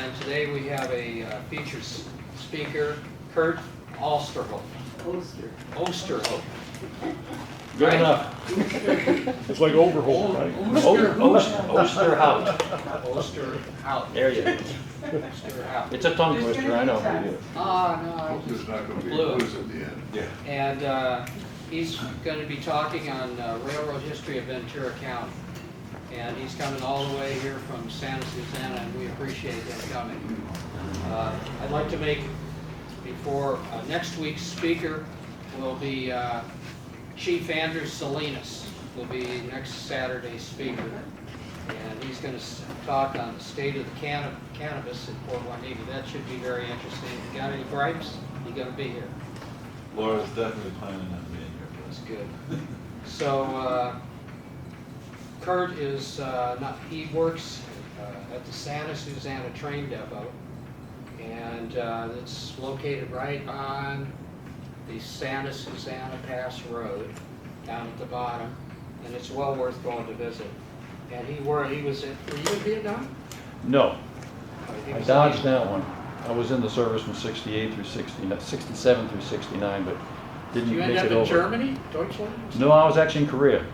And today we have a featured speaker, Curt Osterhoudt. Osterhoudt. Good Right? enough. It's like overhaul, right? Osterhoudt. Osterhoudt. There you go. Osterhoudt. It's a tongue twister, I know. No, There's not going to be Blue. a quiz at the end. Yeah. and he's going to be talking on railroad history of Ventura County. And he's coming all the way here from Santa Susana, and we appreciate him coming. I'd like to make, before next week's speaker will be Chief Andrew Salinas, will be next Saturday's speaker. And he's going to talk on the state of the cannabis in Port Hueneme. That should be very interesting. If you got any gripes, you're going to be here. Laura's definitely planning on being here. That's good. So, Curt is he works at the Santa Susana train depot, and it's located right on the Santa Susana Pass Road down at the bottom, and it's well worth going to visit. And were you in Vietnam? No, Oh, he I was dodged in- that one. I was in the service from 68 through 67 through 69, but didn't You make ended up it in over. Germany, Deutschland? No, I was actually in Korea.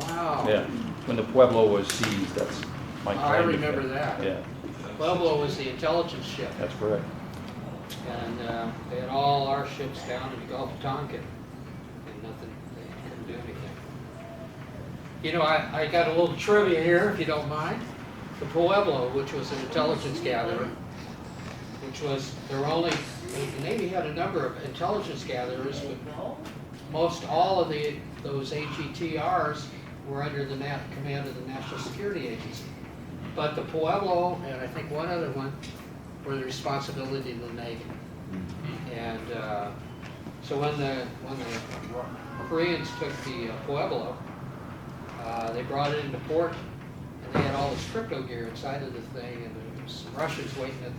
Wow. Yeah, when the Pueblo was seized, that's my claim. I to remember fame. that. Yeah, Pueblo was the intelligence ship. that's correct. And they had all our ships down in the Gulf of Tonkin, and they couldn't do anything. You know, I got a little trivia here, if you don't mind. The Pueblo, which was an intelligence gatherer, the Navy had a number of intelligence gatherers, but most all of those AGTRs were under the command of the National Security Agency. But the Pueblo, and I think one other one, were the responsibility of the Navy. And so when the Koreans took the Pueblo, they brought it into port, and they had all this crypto gear inside of the thing, and there was some Russians waiting at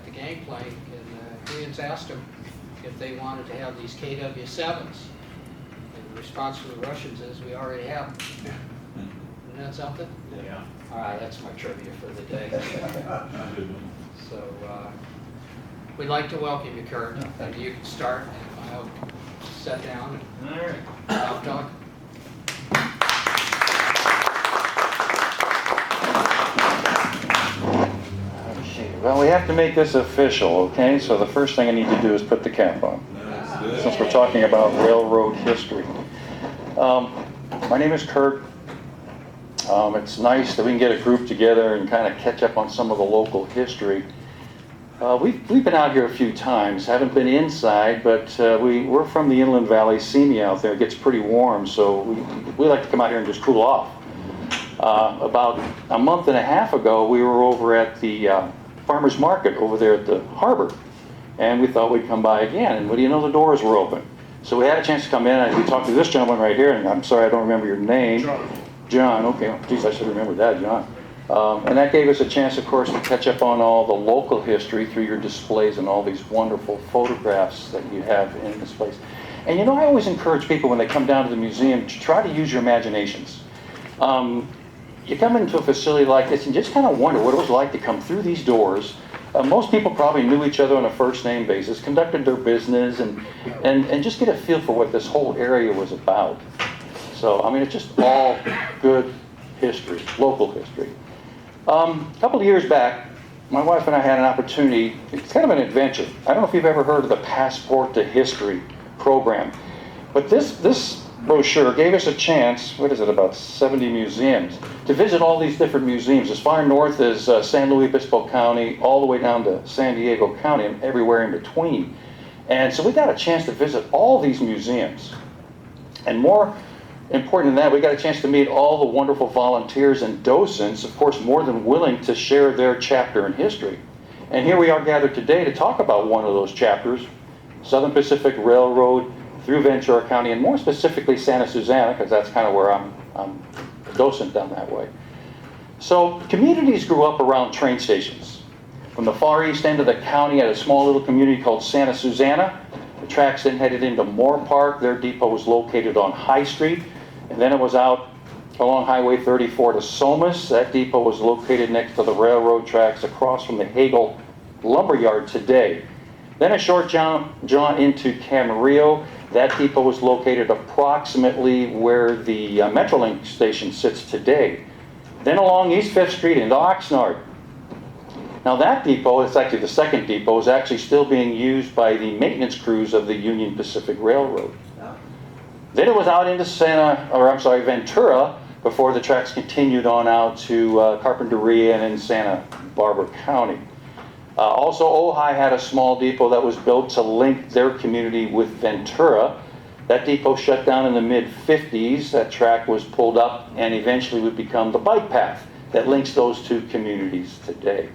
the gangplank, and the Koreans asked them if they wanted to have these KW-7s. And the response from the Russians is, "We already have them." Isn't that something? Yeah. All right, that's my trivia for the day. So, we'd like to welcome you, Curt, and you can start, and I'll sit down All right. and I'll talk. Well, we have to make this official, okay? So the first thing I need to do is put the cap on, since we're talking about railroad history. My name is Curt. It's nice that we can get a group together and kind of catch up on some of the local history. We've been out here a few times, haven't been inside, but we're from the Inland Valley. See me out there, it gets pretty warm, so we like to come out here and just cool off. About a month and a half ago, we were over at the farmer's market over there at the harbor, and we thought we'd come by again, and what do you know, the doors were open. So we had a chance to come in, and we talked to this gentleman right here, and I'm sorry I don't remember your name. John, okay, geez, I should remember that, John. And that gave us a chance, of course, to catch up on all the local history through your displays and all these wonderful photographs that you have in this place. And you know, I always encourage people when they come down to the museum to try to use your imaginations. You come into a facility like this and just kind of wonder what it was like to come through these doors. Most people probably knew each other on a first name basis, conducted their business, and just get a feel for what this whole area was about. So, I mean, it's just all good history, local history. A couple of years back, my wife and I had an opportunity, it's kind of an adventure. I don't know if you've ever heard of the Passport to History program, but this brochure gave us a chance, what is it, about 70 museums, to visit all these different museums, as far north as San Luis Obispo County, all the way down to San Diego County, and everywhere in between. And so we got a chance to visit all these museums. And more important than that, we got a chance to meet all the wonderful volunteers and docents, of course, more than willing to share their chapter in history. And here we are gathered today to talk about one of those chapters, Southern Pacific Railroad through Ventura County, and more specifically Santa Susana, because that's kind of where I'm a docent down that way. So communities grew up around train stations. From the far east end of the county at a small little community called Santa Susana, the tracks then headed into Moore Park. Their depot was located on High Street, and then it was out along Highway 34 to Somas. That depot was located next to the railroad tracks across from the Hagel lumberyard today. Then a short jaunt into Camarillo. That depot was located approximately where the Metrolink station sits today. Then along East 5th Street into Oxnard. Now that depot, it's actually the second depot, is actually still being used by the maintenance crews of the Union Pacific Railroad. Then it was out into Ventura before the tracks continued on out to Carpinteria and in Santa Barbara County. Also, Ojai had a small depot that was built to link their community with Ventura. That depot shut down in the mid-50s. That track was pulled up and eventually would become the bike path that links those two communities today.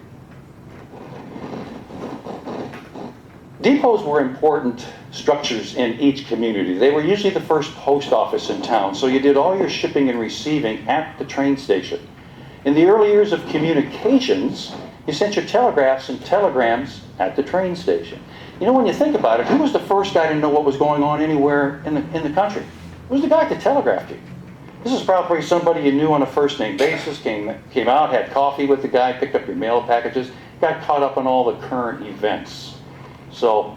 Depots were important structures in each community. They were usually the first post office in town, so you did all your shipping and receiving at the train station. In the early years of communications, you sent your telegraphs and telegrams at the train station. You know, when you think about it, who was the first guy to know what was going on anywhere in the country? It was the guy that telegraphed you. This is probably somebody you knew on a first-name basis, came out, had coffee with the guy, picked up your mail packages, got caught up on all the current events. So,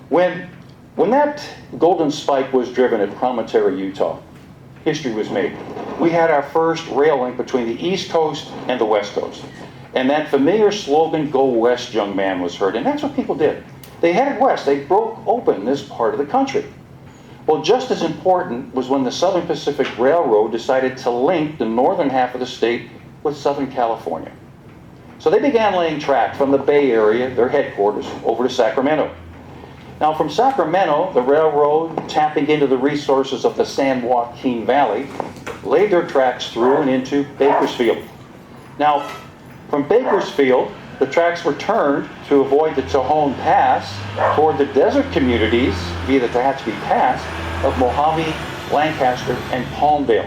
when that golden spike was driven at Promontory, Utah, history was made. We had our first rail link between the East Coast and the West Coast. And that familiar slogan, "Go West, young man," was heard. And that's what people did. They headed west. They broke open this part of the country. Well, just as important was when the Southern Pacific Railroad decided to link the northern half of the state with Southern California. So they began laying track from the Bay Area, their headquarters, over to Sacramento. Now from Sacramento, the railroad, tapping into the resources of the San Joaquin Valley, laid their tracks through and into Bakersfield. Now, from Bakersfield, the tracks were turned to avoid the Tejon Pass toward the desert communities via the Tehachapi Pass of Mojave, Lancaster, and Palmdale.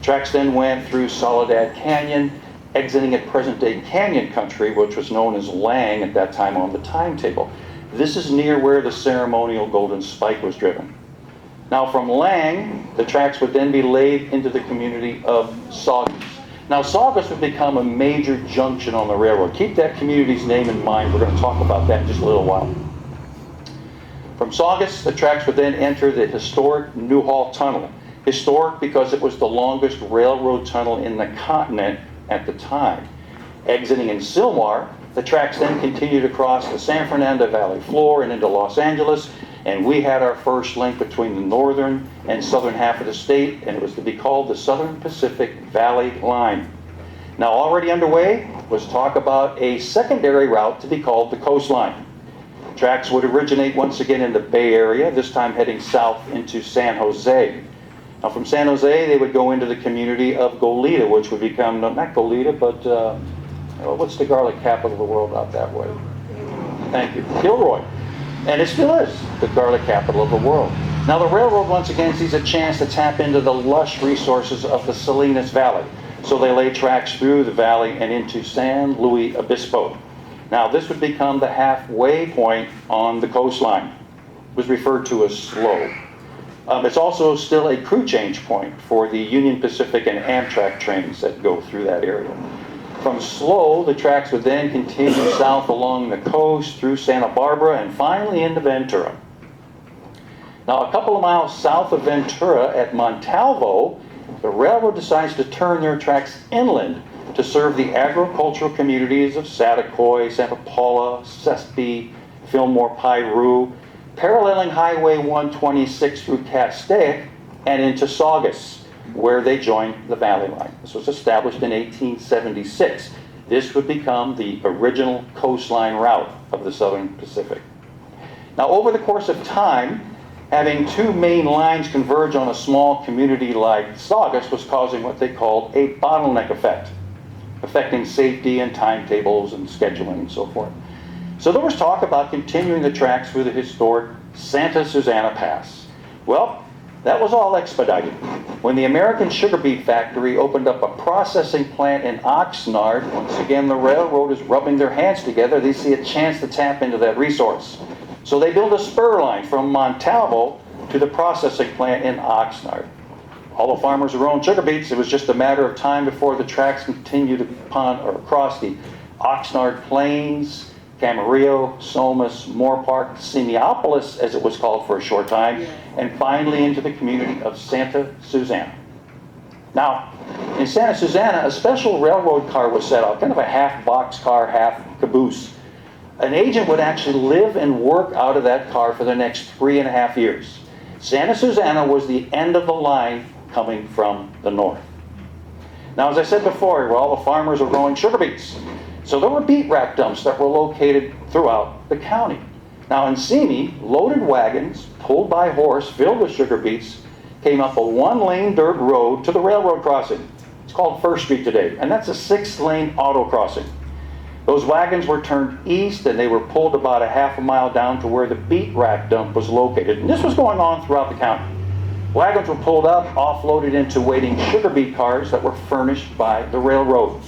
Tracks then went through Soledad Canyon, exiting at present-day Canyon Country, which was known as Lang at that time on the timetable. This is near where the ceremonial golden spike was driven. Now from Lang, the tracks would then be laid into the community of Saugus. Now Saugus would become a major junction on the railroad. Keep that community's name in mind. We're going to talk about that in just a little while. From Saugus, the tracks would then enter the historic Newhall Tunnel. Historic because it was the longest railroad tunnel in the continent at the time. Exiting in Sylmar, the tracks then continued across the San Fernando Valley floor and into Los Angeles, and we had our first link between the northern and southern half of the state, and it was to be called the Southern Pacific Valley Line. Now already underway was talk about a secondary route to be called the Coastline. Tracks would originate once again in the Bay Area, this time heading south into San Jose. Now from San Jose, they would go into the community of Goleta, which would become, not Goleta, but what's the garlic capital of the world out that way? Thank you. Gilroy. And it still is the garlic capital of the world. Now the railroad once again sees a chance to tap into the lush resources of the Salinas Valley. So they lay tracks through the valley and into San Luis Obispo. Now this would become the halfway point on the coastline. It was referred to as slow. It's also still a crew change point for the Union Pacific and Amtrak trains that go through that area. From Slow, the tracks would then continue south along the coast through Santa Barbara and finally into Ventura. Now a couple of miles south of Ventura at Montalvo, the railroad decides to turn their tracks inland to serve the agricultural communities of Saticoy, Santa Paula, Sespe, Fillmore, Piru, paralleling Highway 126 through Castaic and into Saugus, where they joined the Valley Line. This was established in 1876. This would become the original coastline route of the Southern Pacific. Now, over the course of time, having two main lines converge on a small community like Saugus was causing what they called a bottleneck effect, affecting safety and timetables and scheduling and so forth. So there was talk about continuing the tracks through the historic Santa Susana Pass. Well, that was all expedited. When the American Sugar Beet Factory opened up a processing plant in Oxnard, once again the railroad is rubbing their hands together. They see a chance to tap into that resource. So they built a spur line from Montalvo to the processing plant in Oxnard. All the farmers were growing sugar beets. It was just a matter of time before the tracks continued upon or across the Oxnard Plains, Camarillo, Somas, Moorpark, Semiopolis, as it was called for a short time, and finally into the community of Santa Susana. Now, in Santa Susana, a special railroad car was set up, kind of a half boxcar, half caboose. An agent would actually live and work out of that car for the next 3.5 years. Santa Susana was the end of the line coming from the north. Now, as I said before, all the farmers were growing sugar beets. So there were beet rack dumps that were located throughout the county. Now in Simi, loaded wagons, pulled by horse, filled with sugar beets, came up a 1-lane dirt road to the railroad crossing. It's called First Street today, and that's a 6-lane auto crossing. Those wagons were turned east and they were pulled about a half a mile down to where the beet rack dump was located. And this was going on throughout the county. Wagons were pulled up, offloaded into waiting sugar beet cars that were furnished by the railroad.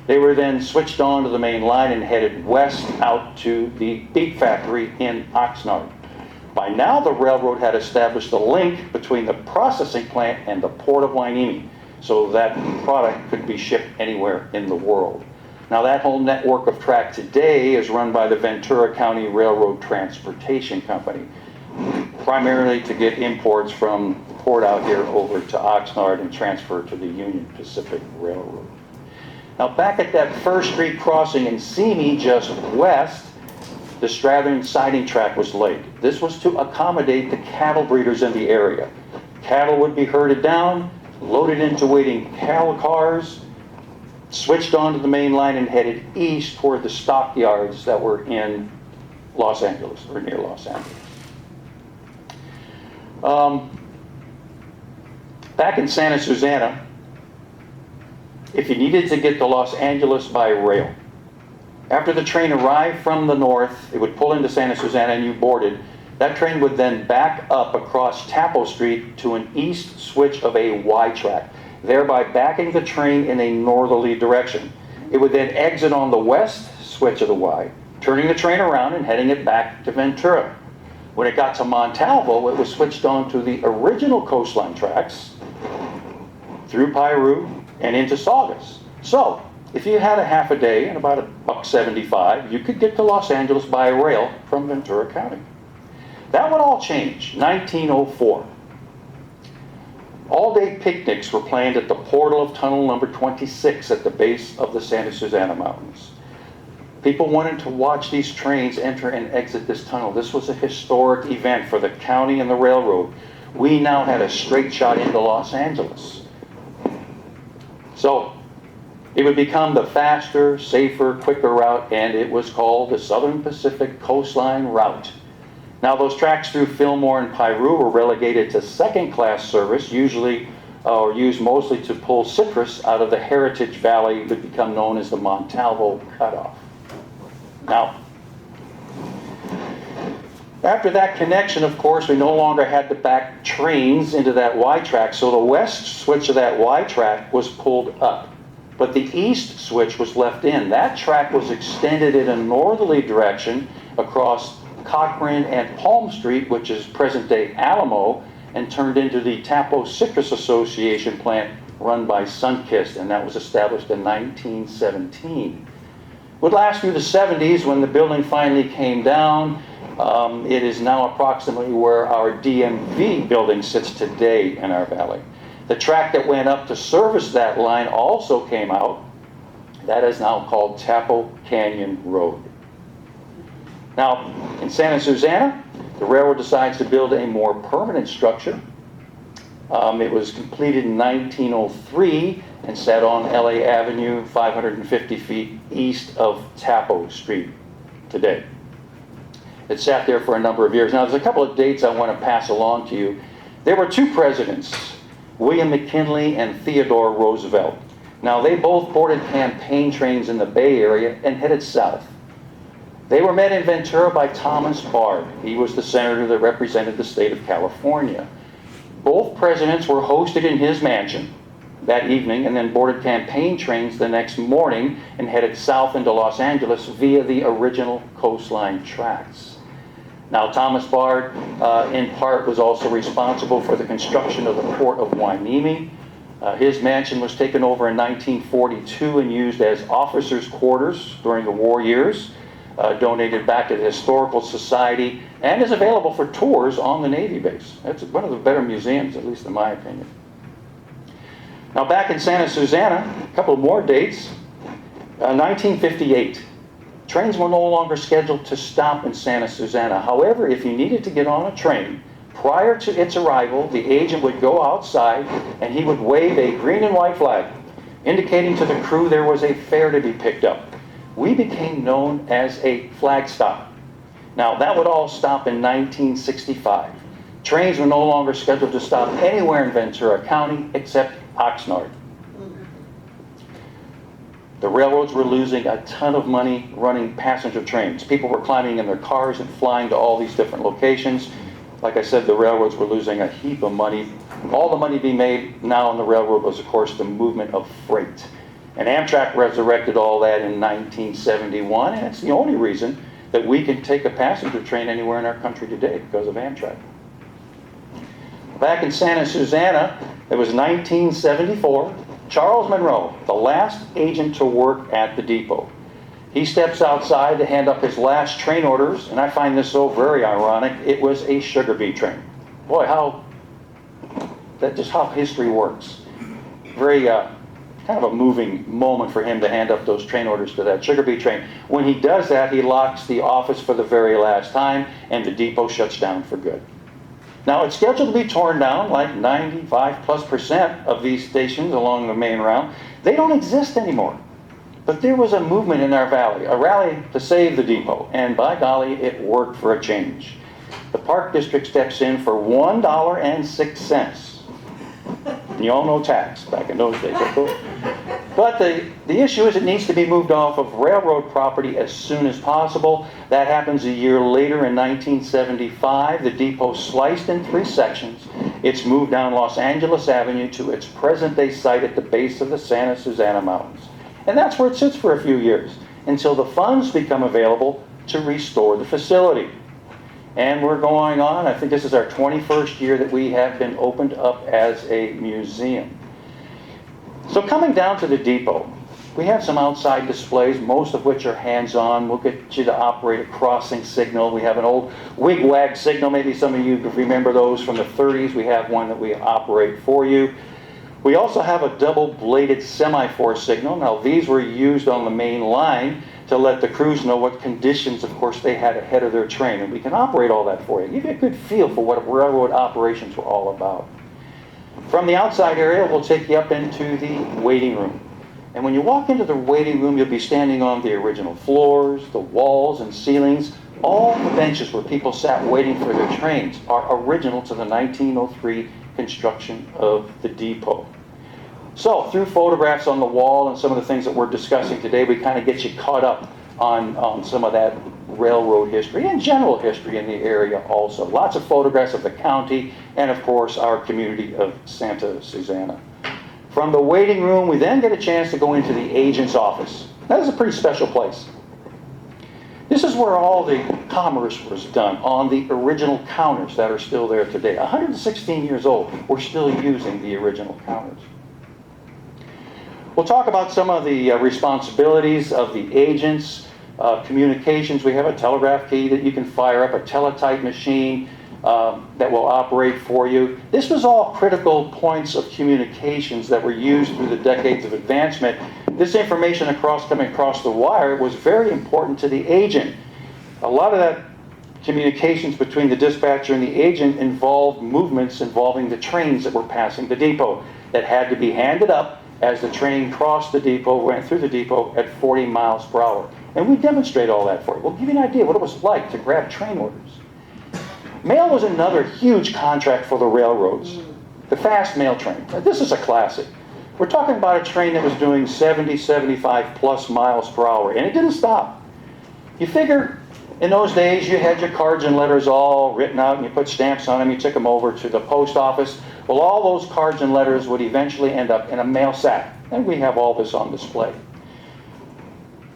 They were then switched on to the main line and headed west out to the beet factory in Oxnard. By now, the railroad had established a link between the processing plant and the port of Hueneme, so that product could be shipped anywhere in the world. Now, that whole network of track today is run by the Ventura County Railroad Transportation Company, primarily to get imports from the port out here over to Oxnard and transfer to the Union Pacific Railroad. Now, back at that First Street crossing in Simi, just west, the Strathern siding track was laid. This was to accommodate the cattle breeders in the area. Cattle would be herded down, loaded into waiting cattle cars, switched onto the main line and headed east toward the stockyards that were in Los Angeles, or near Los Angeles. Back in Santa Susana, if you needed to get to Los Angeles by rail, after the train arrived from the north, it would pull into Santa Susana and you boarded. That train would then back up across Tapo Street to an east switch of a Y track, thereby backing the train in a northerly direction. It would then exit on the west switch of the Y, turning the train around and heading it back to Ventura. When it got to Montalvo, it was switched on to the original coastline tracks through Piru and into Saugus. So, if you had a half a day and about $1.75, you could get to Los Angeles by rail from Ventura County. That would all change, 1904. All-day picnics were planned at the portal of tunnel number 26 at the base of the Santa Susana Mountains. People wanted to watch these trains enter and exit this tunnel. This was a historic event for the county and the railroad. We now had a straight shot into Los Angeles. So, it would become the faster, safer, quicker route, and it was called the Southern Pacific Coastline Route. Now, those tracks through Fillmore and Piru were relegated to second-class service, usually or used mostly to pull citrus out of the Heritage Valley, that would become known as the Montalvo Cutoff. Now, after that connection, of course, we no longer had to back trains into that Y track, so the west switch of that Y track was pulled up. But the east switch was left in. That track was extended in a northerly direction across Cochrane and Palm Street, which is present-day Alamo, and turned into the Tapo Citrus Association plant run by Sunkist, and that was established in 1917. It would last through the 70s when the building finally came down. It is now approximately where our DMV building sits today in our valley. The track that went up to service that line also came out. That is now called Tapo Canyon Road. Now, in Santa Susana, the railroad decides to build a more permanent structure. It was completed in 1903 and sat on LA Avenue, 550 feet east of Tapo Street today. It sat there for a number of years. Now, there's a couple of dates I want to pass along to you. There were two presidents, William McKinley and Theodore Roosevelt. Now, they both boarded campaign trains in the Bay Area and headed south. They were met in Ventura by Thomas Bard. He was the senator that represented the state of California. Both presidents were hosted in his mansion that evening and then boarded campaign trains the next morning and headed south into Los Angeles via the original coastline tracks. Now, Thomas Bard, in part, was also responsible for the construction of the port of Hueneme. His mansion was taken over in 1942 and used as officers' quarters during the war years, donated back to the Historical Society, and is available for tours on the Navy base. That's one of the better museums, at least in my opinion. Now, back in Santa Susana, a couple more dates. 1958. Trains were no longer scheduled to stop in Santa Susana. However, if you needed to get on a train, prior to its arrival, the agent would go outside and he would wave a green and white flag, indicating to the crew there was a fare to be picked up. We became known as a flag stop. Now, that would all stop in 1965. Trains were no longer scheduled to stop anywhere in Ventura County except Oxnard. The railroads were losing a ton of money running passenger trains. People were climbing in their cars and flying to all these different locations. Like I said, the railroads were losing a heap of money. All the money being made now on the railroad was, of course, the movement of freight. And Amtrak resurrected all that in 1971, and it's the only reason that we can take a passenger train anywhere in our country today, because of Amtrak. Back in Santa Susana, it was 1974. Charles Monroe, the last agent to work at the depot. He steps outside to hand up his last train orders, and I find this so very ironic. It was a sugar beet train. Boy, that's just how history works. Very kind of a moving moment for him to hand up those train orders to that sugar beet train. When he does that, he locks the office for the very last time, and the depot shuts down for good. Now, it's scheduled to be torn down, like 95+% of these stations along the main route. They don't exist anymore. But there was a movement in our valley, a rally to save the depot, and by golly, it worked for a change. The Park District steps in for $1.06. And you all know tax back in those days, of course. But the issue is it needs to be moved off of railroad property as soon as possible. That happens a year later in 1975. The depot sliced in 3 sections. It's moved down Los Angeles Avenue to its present-day site at the base of the Santa Susana Mountains. And that's where it sits for a few years, until the funds become available to restore the facility. And we're going on, I think this is our 21st year that we have been opened up as a museum. So coming down to the depot, we have some outside displays, most of which are hands-on. We'll get you to operate a crossing signal. We have an old wig-wag signal. Maybe some of you remember those from the 30s. We have one that we operate for you. We also have a double-bladed semaphore signal. Now, these were used on the main line to let the crews know what conditions, of course, they had ahead of their train. And we can operate all that for you. Give you a good feel for what railroad operations were all about. From the outside area, we'll take you up into the waiting room. And when you walk into the waiting room, you'll be standing on the original floors, the walls and ceilings. All the benches where people sat waiting for their trains are original to the 1903 construction of the depot. So, through photographs on the wall and some of the things that we're discussing today, we kind of get you caught up on some of that railroad history and general history in the area also. Lots of photographs of the county and, of course, our community of Santa Susana. From the waiting room, we then get a chance to go into the agent's office. That is a pretty special place. This is where all the commerce was done on the original counters that are still there today. 116 years old, we're still using the original counters. We'll talk about some of the responsibilities of the agents, communications. We have a telegraph key that you can fire up, a teletype machine that will operate for you. This was all critical points of communications that were used through the decades of advancement. This information coming across the wire was very important to the agent. A lot of that communications between the dispatcher and the agent involved movements involving the trains that were passing the depot that had to be handed up as the train crossed the depot, went through the depot at 40 miles per hour. And we demonstrate all that for you. We'll give you an idea what it was like to grab train orders. Mail was another huge contract for the railroads. The fast mail train. Now, this is a classic. We're talking about a train that was doing 70, 75 plus miles per hour, and it didn't stop. You figure, in those days, you had your cards and letters all written out, and you put stamps on them, you took them over to the post office. Well, all those cards and letters would eventually end up in a mail sack, and we have all this on display.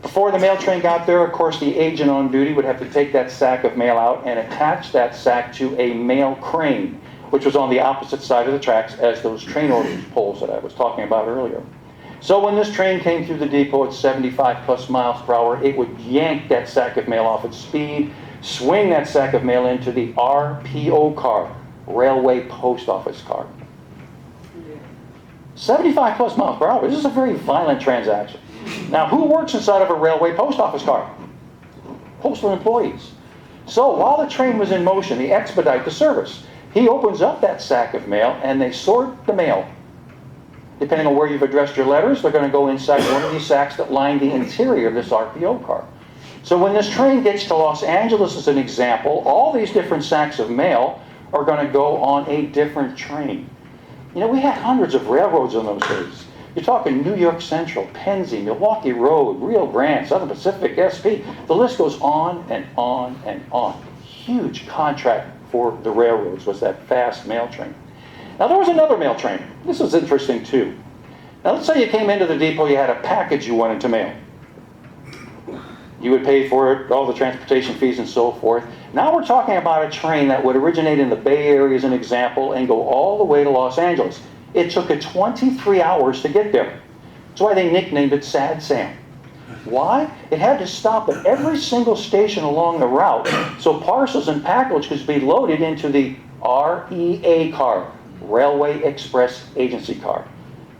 Before the mail train got there, of course, the agent on duty would have to take that sack of mail out and attach that sack to a mail crane, which was on the opposite side of the tracks as those train order poles that I was talking about earlier. So when this train came through the depot at 75 plus miles per hour, it would yank that sack of mail off its speed, swing that sack of mail into the RPO car, Railway Post Office car. 75 plus miles per hour. This is a very violent transaction. Now, who works inside of a railway post office car? Postal employees. So while the train was in motion, they expedite the service. He opens up that sack of mail and they sort the mail. Depending on where you've addressed your letters, they're going to go inside one of these sacks that line the interior of this RPO car. So when this train gets to Los Angeles, as an example, all these different sacks of mail are going to go on a different train. You know, we had hundreds of railroads in those days. You're talking New York Central, Pennsy, Milwaukee Road, Rio Grande, Southern Pacific, SP. The list goes on and on and on. Huge contract for the railroads was that fast mail train. Now there was another mail train. This was interesting too. Now let's say you came into the depot, you had a package you wanted to mail. You would pay for it, all the transportation fees and so forth. Now we're talking about a train that would originate in the Bay Area as an example and go all the way to Los Angeles. It took it 23 hours to get there. That's why they nicknamed it Sad Sam. Why? It had to stop at every single station along the route so parcels and packages could be loaded into the REA car, Railway Express Agency car.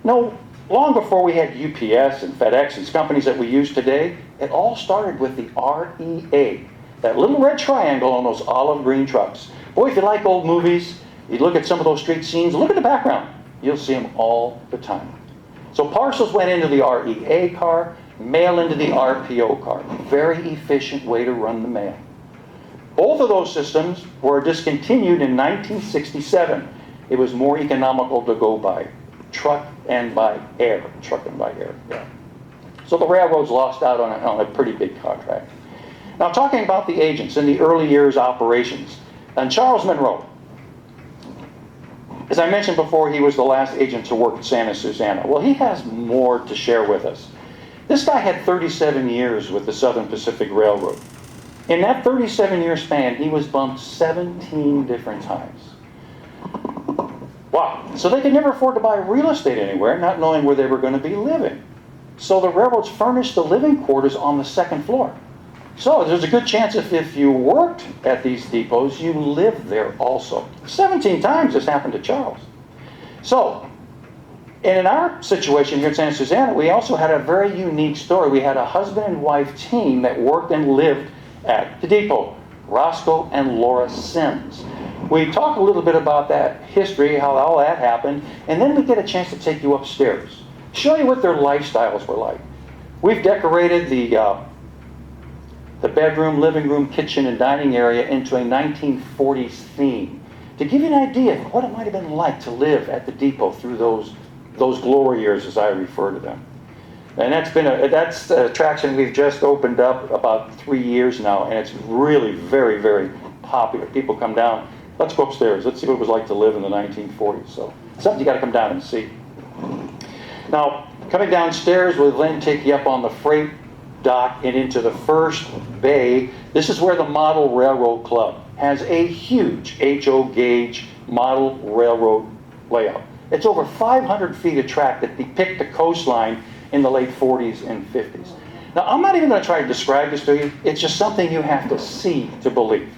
No, long before we had UPS and FedEx and companies that we use today, it all started with the REA, that little red triangle on those olive green trucks. Boy, if you like old movies, you look at some of those street scenes, look at the background. You'll see them all the time. So parcels went into the REA car, mail into the RPO car. Very efficient way to run the mail. Both of those systems were discontinued in 1967. It was more economical to go by truck and by air. Yeah. So the railroads lost out on a pretty big contract. Now talking about the agents in the early years operations, and Charles Monroe, as I mentioned before, he was the last agent to work at Santa Susana. Well, he has more to share with us. This guy had 37 years with the Southern Pacific Railroad. In that 37-year span, he was bumped 17 different times. Wow. So they could never afford to buy real estate anywhere, not knowing where they were going to be living. So the railroads furnished the living quarters on the second floor. So there's a good chance if you worked at these depots, you lived there also. 17 times this happened to Charles. So, in our situation here at Santa Susana, we also had a very unique story. We had a husband and wife team that worked and lived at the depot, Roscoe and Laura Sims. We talk a little bit about that history, how all that happened, and then we get a chance to take you upstairs, show you what their lifestyles were like. We've decorated the bedroom, living room, kitchen, and dining area into a 1940s theme to give you an idea of what it might have been like to live at the depot through those glory years, as I refer to them. And that's an attraction we've just opened up about 3 years now, and it's really very, very popular. People come down. Let's go upstairs. Let's see what it was like to live in the 1940s. So something you got to come down and see. Now, coming downstairs, we'll then take you up on the freight dock and into the first bay. This is where the Model Railroad Club has a huge HO gauge model railroad layout. It's over 500 feet of track that depict the coastline in the late 40s and 50s. Now, I'm not even going to try to describe this to you. It's just something you have to see to believe.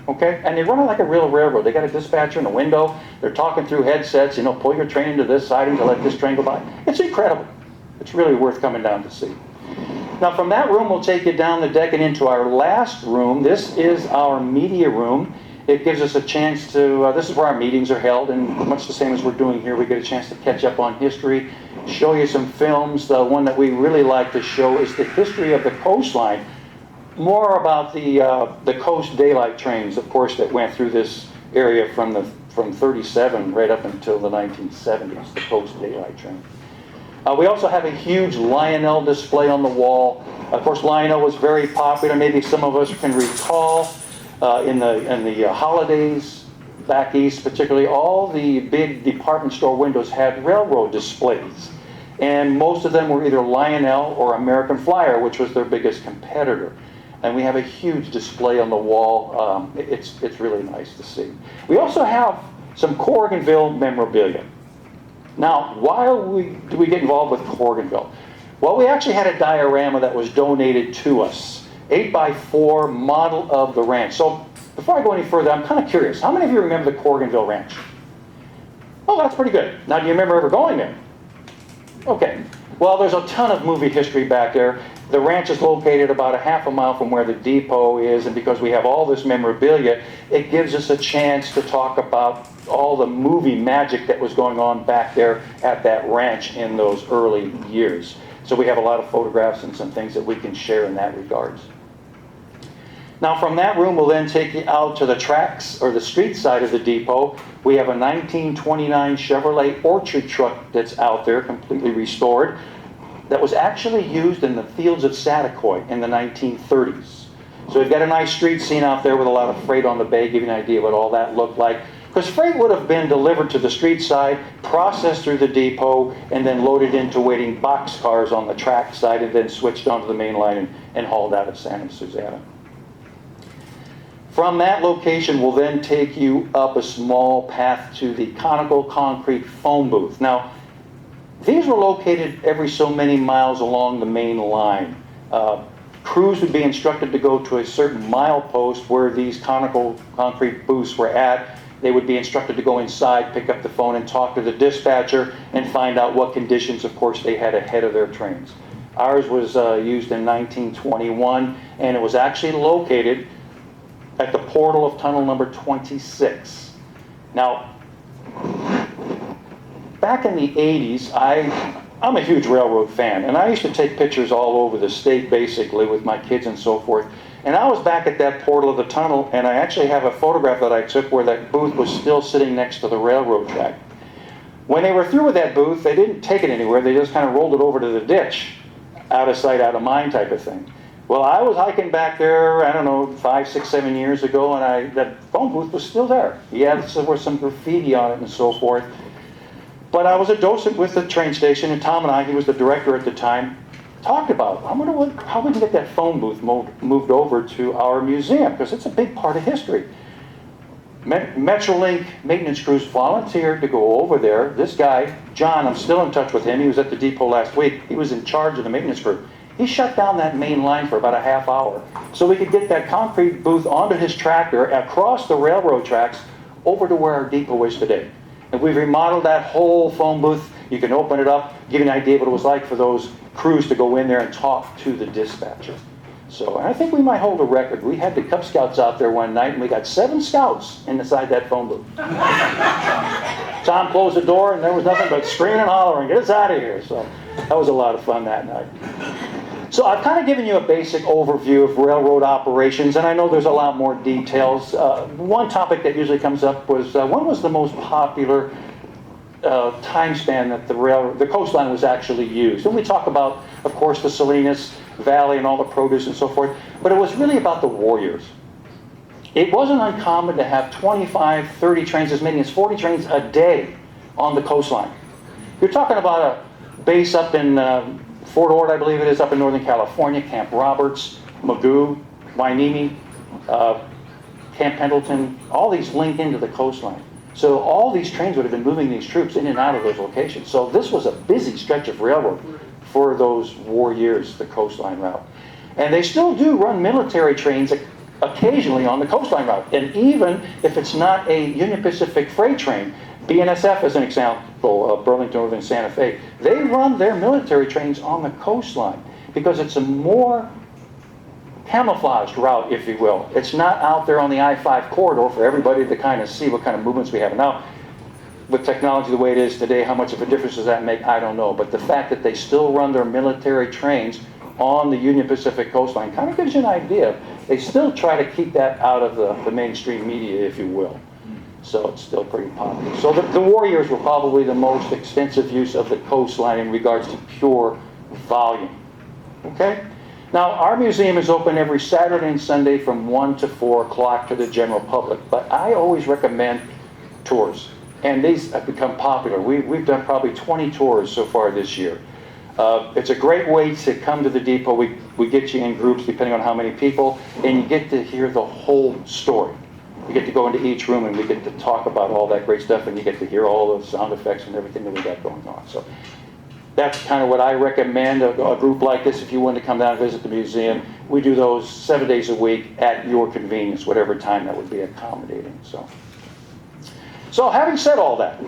Okay? And they run it like a real railroad. They got a dispatcher in the window. They're talking through headsets, pull your train into this siding to let this train go by. It's incredible. It's really worth coming down to see. Now from that room, we'll take you down the deck and into our last room. This is our media room. It gives us a chance to, this is where our meetings are held, and much the same as we're doing here, we get a chance to catch up on history, show you some films. The one that we really like to show is the history of the coastline. More about the coast daylight trains, of course, that went through this area from 37 right up until the 1970s, the coast daylight train. We also have a huge Lionel display on the wall. Of course, Lionel was very popular. Maybe some of us can recall in the holidays back east, particularly, all the big department store windows had railroad displays. And most of them were either Lionel or American Flyer, which was their biggest competitor. And we have a huge display on the wall. It's really nice to see. We also have some Corriganville memorabilia. Now, why do we get involved with Corriganville? Well, we actually had a diorama that was donated to us, 8x4 model of the ranch. So before I go any further, I'm kind of curious. How many of you remember the Corriganville Ranch? Oh, that's pretty good. Now, do you remember ever going there? Okay. Well, there's a ton of movie history back there. The ranch is located about a half a mile from where the depot is, and because we have all this memorabilia, it gives us a chance to talk about all the movie magic that was going on back there at that ranch in those early years. So we have a lot of photographs and some things that we can share in that regards. Now from that room, we'll then take you out to the tracks or the street side of the depot. We have a 1929 Chevrolet Orchard truck that's out there, completely restored, that was actually used in the fields of Saticoy in the 1930s. So we've got a nice street scene out there with a lot of freight on the bay, giving you an idea of what all that looked like. Because freight would have been delivered to the street side, processed through the depot, and then loaded into waiting boxcars on the track side, and then switched onto the main line and hauled out of Santa Susana. From that location, we'll then take you up a small path to the conical concrete phone booth. Now, these were located every so many miles along the main line. Crews would be instructed to go to a certain milepost where these conical concrete booths were at. They would be instructed to go inside, pick up the phone, and talk to the dispatcher and find out what conditions, of course, they had ahead of their trains. Ours was used in 1921, and it was actually located at the portal of tunnel number 26. Now, back in the 80s, I'm a huge railroad fan, and I used to take pictures all over the state, basically, with my kids and so forth. And I was back at that portal of the tunnel, and I actually have a photograph that I took where that booth was still sitting next to the railroad track. When they were through with that booth, they didn't take it anywhere. They just kind of rolled it over to the ditch, out of sight, out of mind type of thing. Well, I was hiking back there, I don't know, 5, 6, 7 years ago, and that phone booth was still there. Yeah, there was some graffiti on it and so forth. But I was a docent with the train station, and Tom and I, he was the director at the time, talked about, I wonder how we can get that phone booth moved over to our museum, because it's a big part of history. Metrolink maintenance crews volunteered to go over there. This guy, John, I'm still in touch with him. He was at the depot last week. He was in charge of the maintenance crew. He shut down that main line for about a half hour so we could get that concrete booth onto his tractor across the railroad tracks over to where our depot is today. And we've remodeled that whole phone booth. You can open it up, give you an idea of what it was like for those crews to go in there and talk to the dispatcher. So I think we might hold a record. We had the Cub Scouts out there one night, and we got 7 scouts inside that phone booth. Tom closed the door, and there was nothing but screaming and hollering, "Get us out of here!" So that was a lot of fun that night. So I've kind of given you a basic overview of railroad operations, and I know there's a lot more details. One topic that usually comes up was, when was the most popular time span that the coastline was actually used? And we talk about, of course, the Salinas Valley and all the produce and so forth, but it was really about the war years. It wasn't uncommon to have 25, 30 trains, as many as 40 trains a day on the coastline. You're talking about a base up in Fort Ord, I believe it is, up in Northern California, Camp Roberts, Magoo, Hueneme, Camp Pendleton, all these link into the coastline. So all these trains would have been moving these troops in and out of those locations. So this was a busy stretch of railroad for those war years, the coastline route. And they still do run military trains occasionally on the coastline route. And even if it's not a Union Pacific freight train, BNSF as an example of Burlington Northern Santa Fe, they run their military trains on the coastline because it's a more camouflaged route, if you will. It's not out there on the I-5 corridor for everybody to kind of see what kind of movements we have. Now, with technology the way it is today, how much of a difference does that make? I don't know. But the fact that they still run their military trains on the Union Pacific coastline kind of gives you an idea. They still try to keep that out of the mainstream media, if you will. So it's still pretty popular. So the war years were probably the most extensive use of the coastline in regards to pure volume. Okay? Now, our museum is open every Saturday and Sunday from 1 to 4 o'clock to the general public, but I always recommend tours. And these have become popular. We've done probably 20 tours so far this year. It's a great way to come to the depot. We get you in groups depending on how many people, and you get to hear the whole story. You get to go into each room and we get to talk about all that great stuff, and you get to hear all the sound effects and everything that we got going on. So that's kind of what I recommend, a group like this. If you want to come down and visit the museum, we do those 7 days a week at your convenience, whatever time that would be accommodating. So having said all that,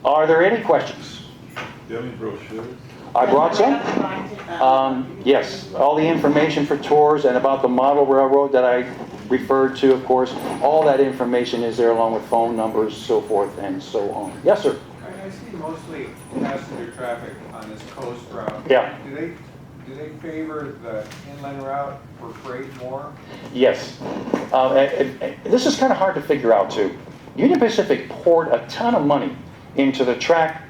are there any questions? Do you have any brochures? I brought some. Yes, all the information for tours and about the model railroad that I referred to, of course, all that information is there along with phone numbers, so forth and so on. Yes, sir. I see mostly passenger traffic on this coast route. Yeah. Do they favor the inland route for freight more? Yes. This is kind of hard to figure out, too. Union Pacific poured a ton of money into the track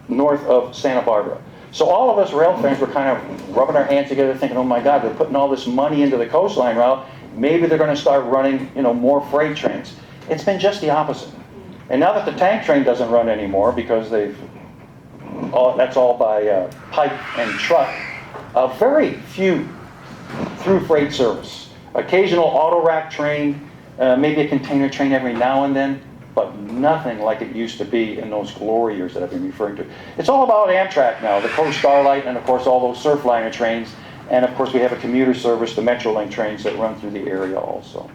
north of Santa Barbara. So all of us rail fans were kind of rubbing our hands together thinking, oh my God, they're putting all this money into the coastline route. Maybe they're going to start running, more freight trains. It's been just the opposite. And now that the tank train doesn't run anymore because that's all by pipe and truck, very few through freight service. Occasional auto rack train, maybe a container train every now and then, but nothing like it used to be in those glory years that I've been referring to. It's all about Amtrak now, the Coast Starlight, and of course all those Surfliner trains. And of course we have a commuter service, the Metrolink trains that run through the area also.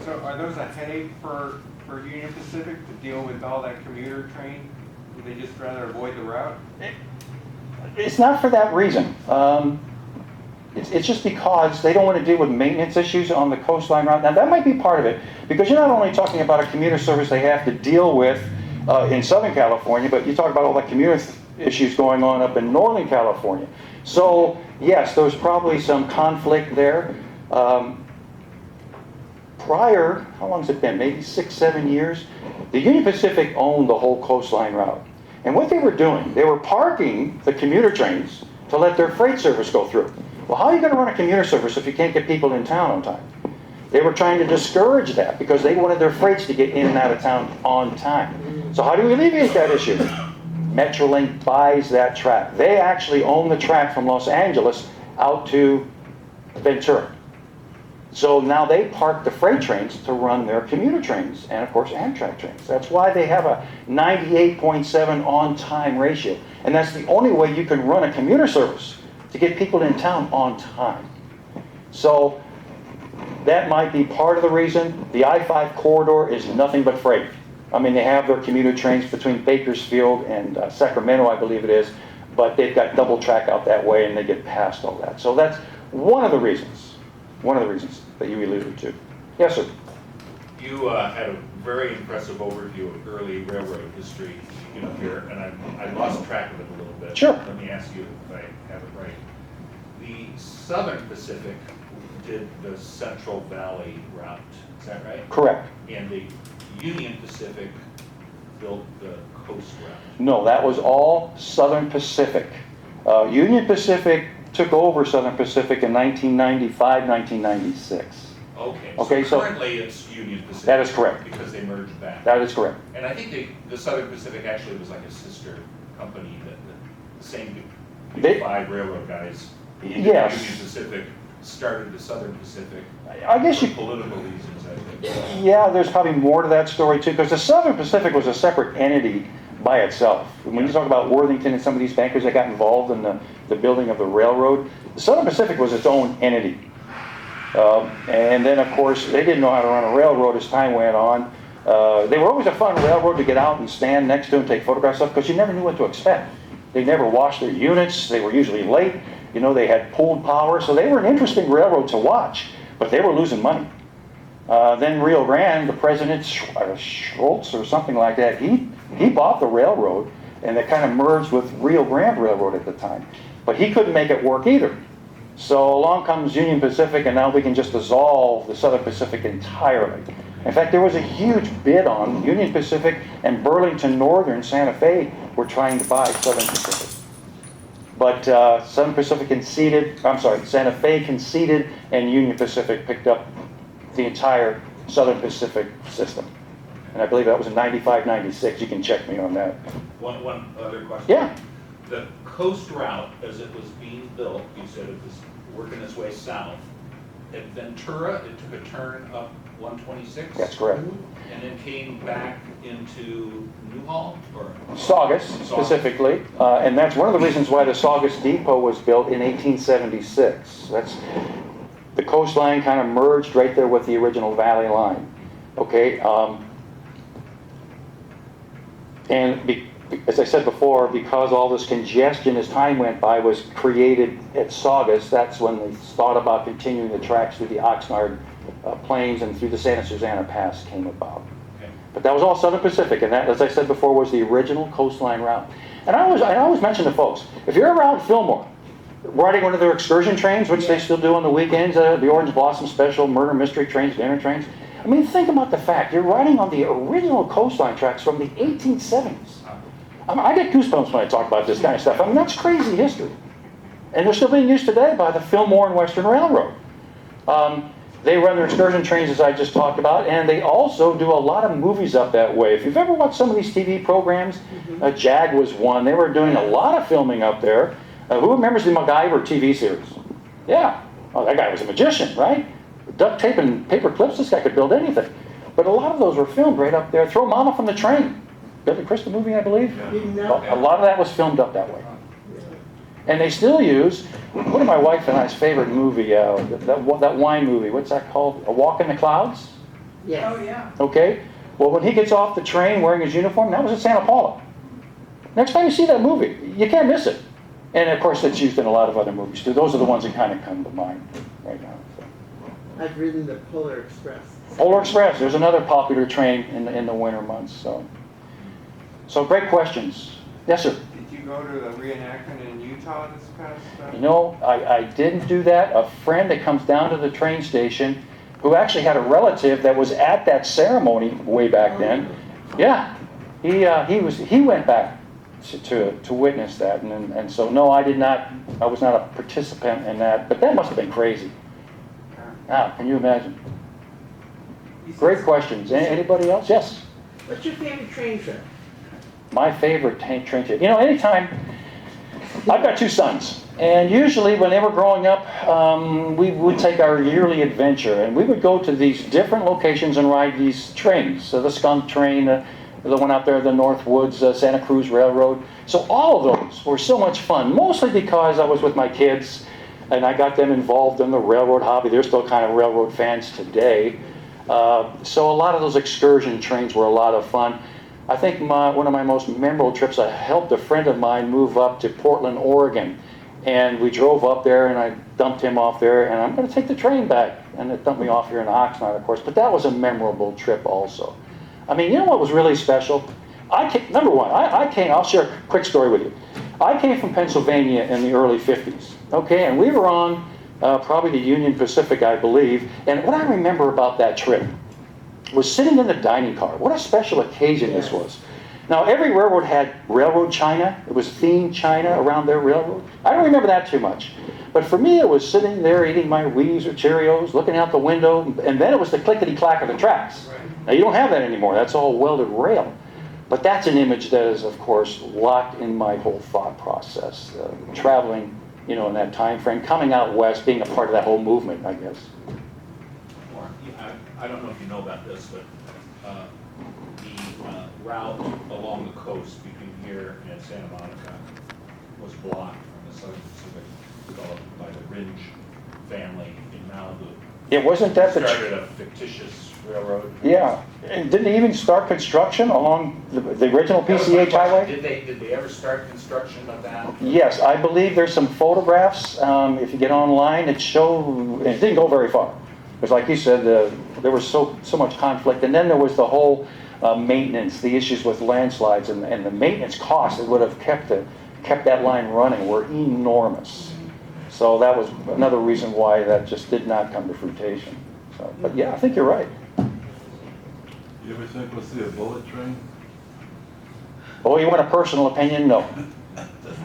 So are those a headache for Union Pacific to deal with all that commuter train? Would they just rather avoid the route? It's not for that reason. It's just because they don't want to deal with maintenance issues on the coastline route. Now that might be part of it, because you're not only talking about a commuter service they have to deal with in Southern California, but you talk about all the commuter issues going on up in Northern California. So yes, there's probably some conflict there. Prior, how long has it been? Maybe 6-7 years. The Union Pacific owned the whole coastline route. And what they were doing, they were parking the commuter trains to let their freight service go through. Well, how are you going to run a commuter service if you can't get people in town on time? They were trying to discourage that because they wanted their freights to get in and out of town on time. So how do we alleviate that issue? Metrolink buys that track. They actually own the track from Los Angeles out to Ventura. So now they park the freight trains to run their commuter trains and, of course, Amtrak trains. That's why they have a 98.7 on-time ratio. And that's the only way you can run a commuter service, to get people in town on time. So that might be part of the reason. The I-5 corridor is nothing but freight. I mean, they have their commuter trains between Bakersfield and Sacramento, I believe it is, but they've got double track out that way and they get past all that. So that's one of the reasons that you alluded to. Yes, sir. You had a very impressive overview of early railroad history, here, and I lost track of it a little bit. Sure. Let me ask you if I have it right. The Southern Pacific did the Central Valley route, is that right? Correct. And the Union Pacific built the coast route? No, that was all Southern Pacific. Union Pacific took over Southern Pacific in 1995, 1996. Okay, so currently it's Union Pacific. That is correct. Because they merged back. That is correct. And I think the Southern Pacific actually was like a sister company that the same big five railroad guys. Yes. Union Pacific started the Southern Pacific. I guess for political reasons, I think. Yeah, there's probably more to that story too, because the Southern Pacific was a separate entity by itself. When you talk about Worthington and some of these bankers that got involved in the building of the railroad, the Southern Pacific was its own entity. And then, of course, they didn't know how to run a railroad as time went on. They were always a fun railroad to get out and stand next to and take photographs of, because you never knew what to expect. They never washed their units. They were usually late. They had pooled power. So they were an interesting railroad to watch, but they were losing money. Then Rio Grande, the president, Schultz or something like that, he bought the railroad, and it kind of merged with Rio Grande Railroad at the time. But he couldn't make it work either. So along comes Union Pacific, and now we can just dissolve the Southern Pacific entirely. In fact, there was a huge bid on Union Pacific, and Burlington Northern Santa Fe were trying to buy Southern Pacific. But Southern Pacific Santa Fe conceded, and Union Pacific picked up the entire Southern Pacific system. And I believe that was in 95, 96. You can check me on that. One other question. Yeah. The coast route, as it was being built, you said it was working its way south. At Ventura, it took a turn up 126? That's correct. And then came back into Newhall, or? Saugus, specifically. And that's one of the reasons why the Saugus Depot was built in 1876. The coastline kind of merged right there with the original valley line. Okay? As I said before, because all this congestion as time went by was created at Saugus, that's when they thought about continuing the tracks through the Oxnard Plains and through the Santa Susana Pass came about. Okay. But that was all Southern Pacific, and that, as I said before, was the original coastline route. And I always mention to folks, if you're around Fillmore, riding one of their excursion trains, which they still do on the weekends, the Orange Blossom Special, murder mystery trains, dinner trains, I mean, think about the fact, you're riding on the original coastline tracks from the 1870s. I get goosebumps when I talk about this kind of stuff. I mean, that's crazy history. And they're still being used today by the Fillmore and Western Railroad. They run their excursion trains, as I just talked about, and they also do a lot of movies up that way. If you've ever watched some of these TV programs, JAG was one. They were doing a lot of filming up there. Who remembers the MacGyver TV series? Yeah. Oh, that guy was a magician, right? Duct tape and paper clips, this guy could build anything. But a lot of those were filmed right up there. Throw Mama from the Train. Billy Crystal movie, I believe. A lot of that was filmed up that way. And they still use, one of my wife and I's favorite movie, that wine movie, what's that called? A Walk in the Clouds? Yes. Oh, yeah. Okay. Well, when he gets off the train wearing his uniform, that was at Santa Paula. Next time you see that movie, you can't miss it. And of course, it's used in a lot of other movies too. Those are the ones that kind of come to mind right now. So. I've ridden the Polar Express. Polar Express, there's another popular train in the winter months. So great questions. Yes, sir. Did you go to the reenactment in Utah this past? You know, I didn't do that. A friend that comes down to the train station, who actually had a relative that was at that ceremony way back then. Yeah, he went back to witness that, and so no, I did not. I was not a participant in that, but that must have been crazy. Now, can you imagine? Great questions. Anybody else? Yes. What's your favorite train trip? My favorite train trip. You know, anytime. I've got two sons, and usually when they were growing up, we would take our yearly adventure, and we would go to these different locations and ride these trains. So the Skunk Train, the one out there, the North Woods, Santa Cruz Railroad. So all of those were so much fun, mostly because I was with my kids, and I got them involved in the railroad hobby. They're still kind of railroad fans today. So a lot of those excursion trains were a lot of fun. I think one of my most memorable trips, I helped a friend of mine move up to Portland, Oregon. And we drove up there, and I dumped him off there, and I'm going to take the train back. And it dumped me off here in Oxnard, of course. But that was a memorable trip also. I mean, you know what was really special? Number one, I'll share a quick story with you. I came from Pennsylvania in the early 50s, okay? And we were on probably the Union Pacific, I believe. And what I remember about that trip was sitting in the dining car. What a special occasion this was. Now, every railroad had railroad china. It was themed china around their railroad. I don't remember that too much. But for me, it was sitting there eating my Wheaties or Cheerios, looking out the window, and then it was the clickety-clack of the tracks. Now, you don't have that anymore. That's all welded rail. But that's an image that is, of course, locked in my whole thought process. Traveling, you know, in that time frame, coming out west, being a part of that whole movement, I guess. I don't know if you know about this, but the route along the coast between here and Santa Monica was blocked from the Southern Pacific, developed by the Ringe family in Malibu. It wasn't that the... Started a fictitious railroad. Yeah. And didn't they even start construction along the original PCH highway? Did they ever start construction of that? Yes, I believe there's some photographs, if you get online, that show, it didn't go very far. Because like you said, there was so much conflict, and then there was the whole maintenance, the issues with landslides, and the maintenance costs that would have kept that line running were enormous. So that was another reason why that just did not come to fruition. So, but yeah, I think you're right. You ever think we'll see a bullet train? Oh, you want a personal opinion? No.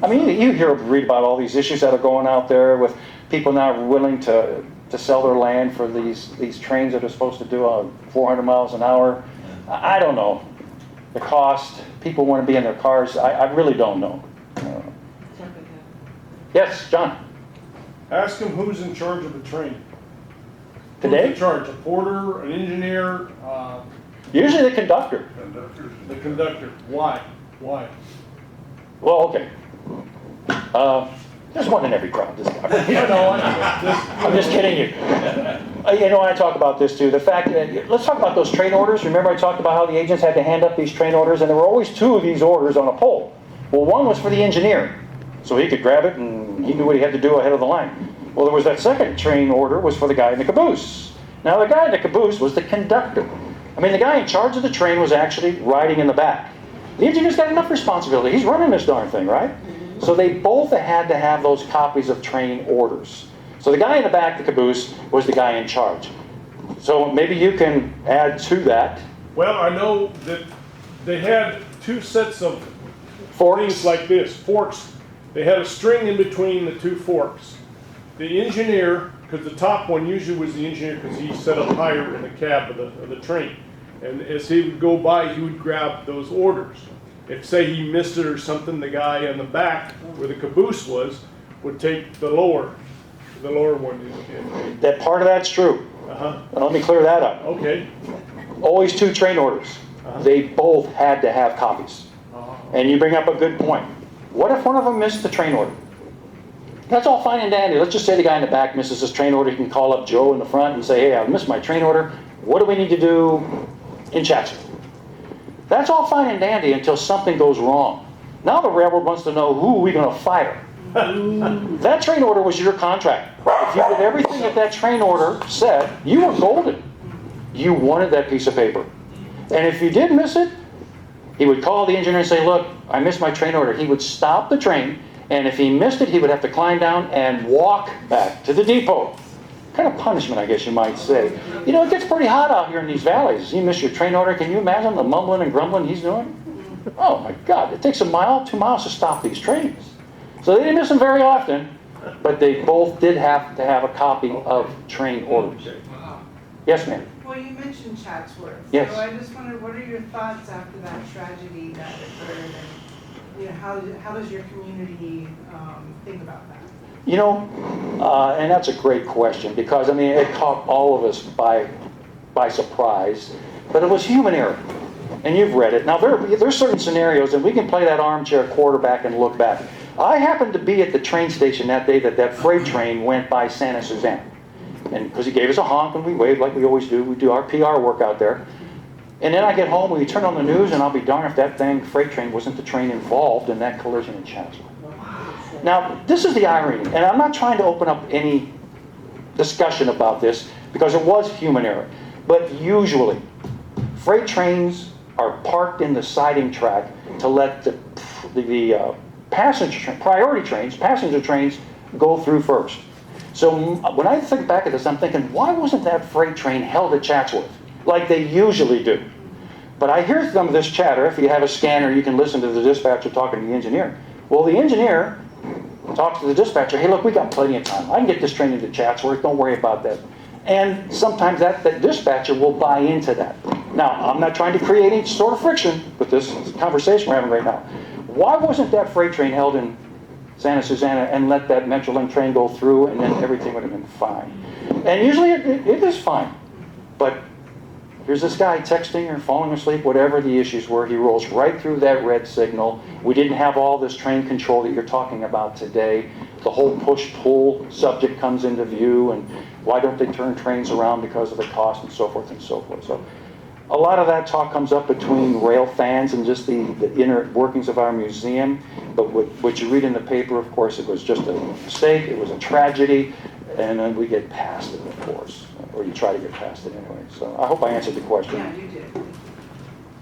I mean, you read about all these issues that are going out there with people not willing to sell their land for these trains that are supposed to do 400 miles an hour. I don't know. The cost, people want to be in their cars, I really don't know. Yes, John? Ask him who's in charge of the train. Who's Today? in charge? A porter, an engineer, Usually the conductor. the conductor? Why? Why? Well, okay. There's one in every crowd, this guy. I know, I'm just kidding you. You know, I talk about this too. The fact that, let's talk about those train orders. Remember I talked about how the agents had to hand up these train orders, and there were always two of these orders on a pole. Well, one was for the engineer, so he could grab it and he knew what he had to do ahead of the line. Well, there was that second train order was for the guy in the caboose. Now, the guy in the caboose was the conductor. I mean, the guy in charge of the train was actually riding in the back. The engineer's got enough responsibility. He's running this darn thing, right? So they both had to have those copies of train orders. So the guy in the back, the caboose, was the guy in charge. So maybe you can add to that. Well, I know that they had two sets of Forks. things like this, forks. They had a string in between the two forks. The engineer, because the top one usually was the engineer because he set up higher in the cab of the train. And as he would go by, he would grab those orders. If, say, he missed it or something, the guy in the back, where the caboose was, would take the lower one. That part of that's true. Uh-huh. Now, let me clear that up. Okay. Always two train orders. They both had to have copies. And you bring up a good point. What if one of them missed the train order? That's all fine and dandy. Let's just say the guy in the back misses his train order. He can call up Joe in the front and say, hey, I missed my train order. What do we need to do in Chatsworth? That's all fine and dandy until something goes wrong. Now the railroad wants to know who are we going to fire. That train order was your contract. If you did everything that train order said, you were golden. You wanted that piece of paper. And if you did miss it, he would call the engineer and say, look, I missed my train order. He would stop the train, and if he missed it, he would have to climb down and walk back to the depot. Kind of punishment, I guess you might say. You know, it gets pretty hot out here in these valleys. You miss your train order, can you imagine the mumbling and grumbling he's doing? Oh my God, it takes a mile, 2 miles to stop these trains. So they didn't miss them very often, but they both did have to have a copy of train orders. Yes, ma'am. Well, you mentioned Chatsworth. Yes. So I just wondered, what are your thoughts after that tragedy that occurred? And, you know, how does your community think about that? You know, and that's a great question because, I mean, it caught all of us by surprise, but it was human error. And you've read it. Now, there's certain scenarios, and we can play that armchair quarterback and look back. I happened to be at the train station that day that freight train went by Santa Susana. And because he gave us a honk and we waved like we always do. We do our PR work out there. And then I get home, we turn on the news, and I'll be darned if that freight train wasn't the train involved in that collision in Chatsworth. Now, this is the irony, and I'm not trying to open up any discussion about this because it was human error. But usually, freight trains are parked in the siding track to let the priority trains, passenger trains, go through first. So when I think back at this, I'm thinking, why wasn't that freight train held at Chatsworth like they usually do? But I hear some of this chatter. If you have a scanner, you can listen to the dispatcher talking to the engineer. Well, the engineer talks to the dispatcher, hey, look, we got plenty of time. I can get this train into Chatsworth. Don't worry about that. And sometimes that dispatcher will buy into that. Now, I'm not trying to create any sort of friction with this conversation we're having right now. Why wasn't that freight train held in Santa Susana and let that Metrolink train go through, and then everything would have been fine? And usually it is fine. But here's this guy texting or falling asleep, whatever the issues were. He rolls right through that red signal. We didn't have all this train control that you're talking about today. The whole push-pull subject comes into view, and why don't they turn trains around because of the cost and so forth and so forth. So a lot of that talk comes up between rail fans and just the inner workings of our museum. But what you read in the paper, of course, it was just a mistake, it was a tragedy, and then we get past it, of course. Or you try to get past it anyway. So I hope I answered the question. Yeah, you did.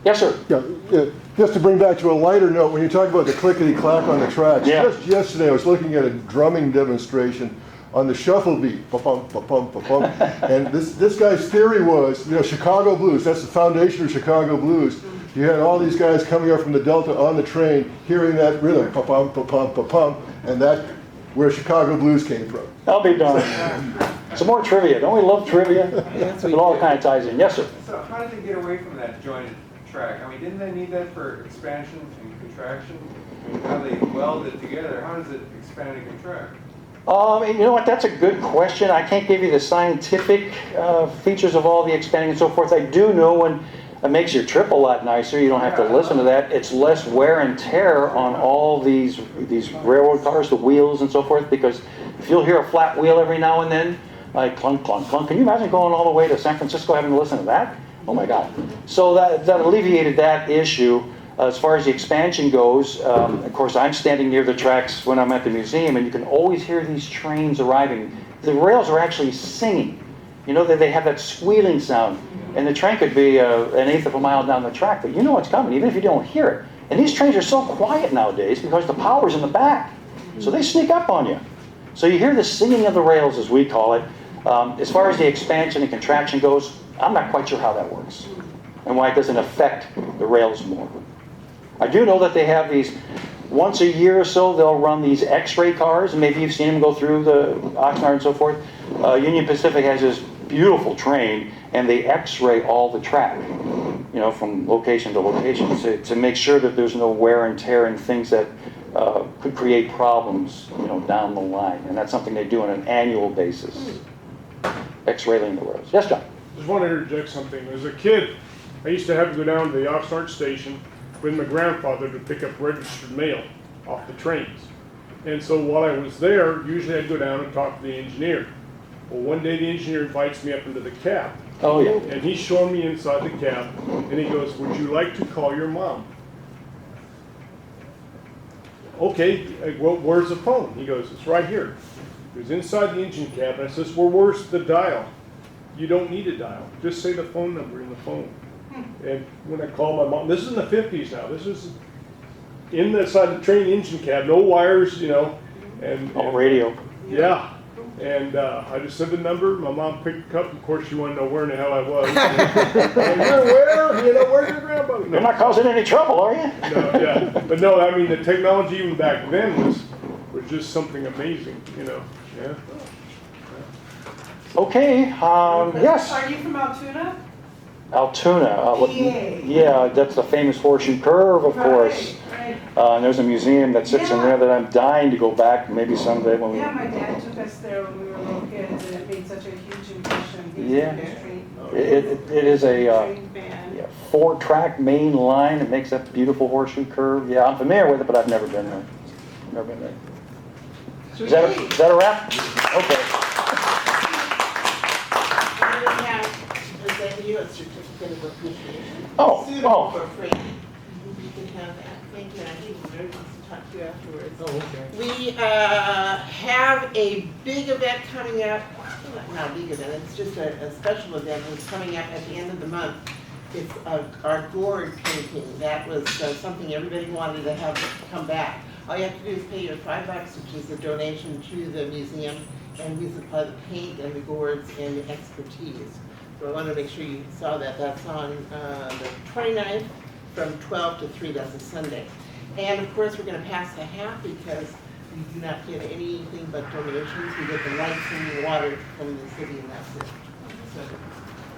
Yes, sir. Yeah, just to bring back to a lighter note, when you talk about the clickety-clack on the tracks, Yeah. just yesterday I was looking at a drumming demonstration on the shuffle beat, ba-bum, ba-bum, ba-bum. And this guy's theory was, you know, Chicago blues, that's the foundation of Chicago blues. You had all these guys coming up from the Delta on the train, hearing that rhythm, pa-pum, pa-pum, pa-pum, and that's where Chicago blues came from. I'll be darned. Some more trivia. Don't we love trivia? It all kind of ties in. Yes, sir. So how did they get away from that jointed track? I mean, didn't they need that for expansion and contraction? I mean, how they weld it together, how does it expand and contract? And you know what? That's a good question. I can't give you the scientific features of all the expanding and so forth. I do know when it makes your trip a lot nicer. You don't have to listen to that. It's less wear and tear on all these railroad cars, the wheels and so forth. Because if you'll hear a flat wheel every now and then, like clunk, clunk, clunk. Can you imagine going all the way to San Francisco having to listen to that? Oh my God. So that alleviated that issue. As far as the expansion goes, of course, I'm standing near the tracks when I'm at the museum, and you can always hear these trains arriving. The rails are actually singing. You know, they have that squealing sound. And the train could be an eighth of a mile down the track, but you know it's coming, even if you don't hear it. And these trains are so quiet nowadays because the power's in the back. So they sneak up on you. So you hear the singing of the rails, as we call it. As far as the expansion and contraction goes, I'm not quite sure how that works and why it doesn't affect the rails more. I do know that they have these, once a year or so, they'll run these X-ray cars, and maybe you've seen them go through the Oxnard and so forth. Union Pacific has this beautiful train, and they X-ray all the track, you know, from location to location, to make sure that there's no wear and tear and things that could create problems, you know, down the line. And that's something they do on an annual basis, X-raying the roads. Yes, John? Just want to interject something. As a kid, I used to have to go down to the Oxnard station with my grandfather to pick up registered mail off the trains. And so while I was there, usually I'd go down and talk to the engineer. Well, one day the engineer invites me up into the cab. Oh, yeah. And he's showing me inside the cab, and he goes, "Would you like to call your mom?" Okay, well, where's the phone? He goes, "It's right here." It was inside the engine cab, and I says, "Well, where's the dial?" "You don't need a dial. Just say the phone number in the phone." And when I call my mom, this is in the 50s now. This is inside the train engine cab, no wires, you know. And All radio. Yeah. And I just said the number. My mom picked up. Of course, she wanted to know where in the hell I was. You're where? You know, where's your grandmother? No. You're not causing any trouble, are you? No, yeah. But no, I mean, the technology even back then was just something amazing, you know. Yeah. Okay, yes. Are you from Altoona? Altoona. PA. Yeah, that's the famous horseshoe curve, of course. Right. And there's a museum that sits in there that I'm dying to go back maybe someday when we... Yeah, my dad took us there when we were little kids, and it made such a huge impression. He was Yeah. a big train- It is a train fan. 4-track main line. It makes that beautiful horseshoe curve. Yeah, I'm familiar with it, but I've never been there. Never been there. Is that a wrap? Okay. Is that you a certificate of appreciation? Oh, Suitable oh. for free. You can have that. Thank you. I think Mary wants to talk to you afterwards. Oh, okay. We have a big event coming up. Not a big event, it's just a special event that's coming up at the end of the month. It's our gourd painting. That was something everybody wanted to have come back. All you have to do is pay your $5, which is a donation to the museum, and we supply the paint and the gourds and the expertise. So I wanted to make sure you saw that. That's on the 29th from 12 to 3. That's a Sunday. And of course, we're going to pass the hat because we do not get anything but donations. We get the lights and the water from the city, and that's it. So,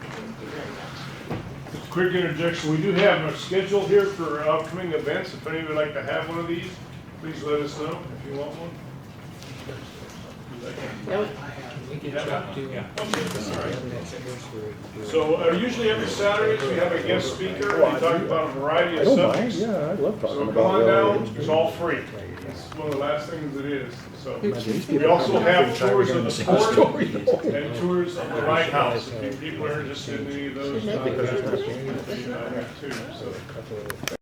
thank you very much. Quick interjection. We do have a schedule here for upcoming events. If any would like to have one of these, please let us know if you want one. We can talk to So usually every Saturday we have a guest speaker. We talk about a variety of subjects. Yeah, I love So talking come about on railroads. down. It's all free. It's one of the last things it is. So we also have tours of the fort and tours of the lighthouse. If people are interested in any of those, too. So.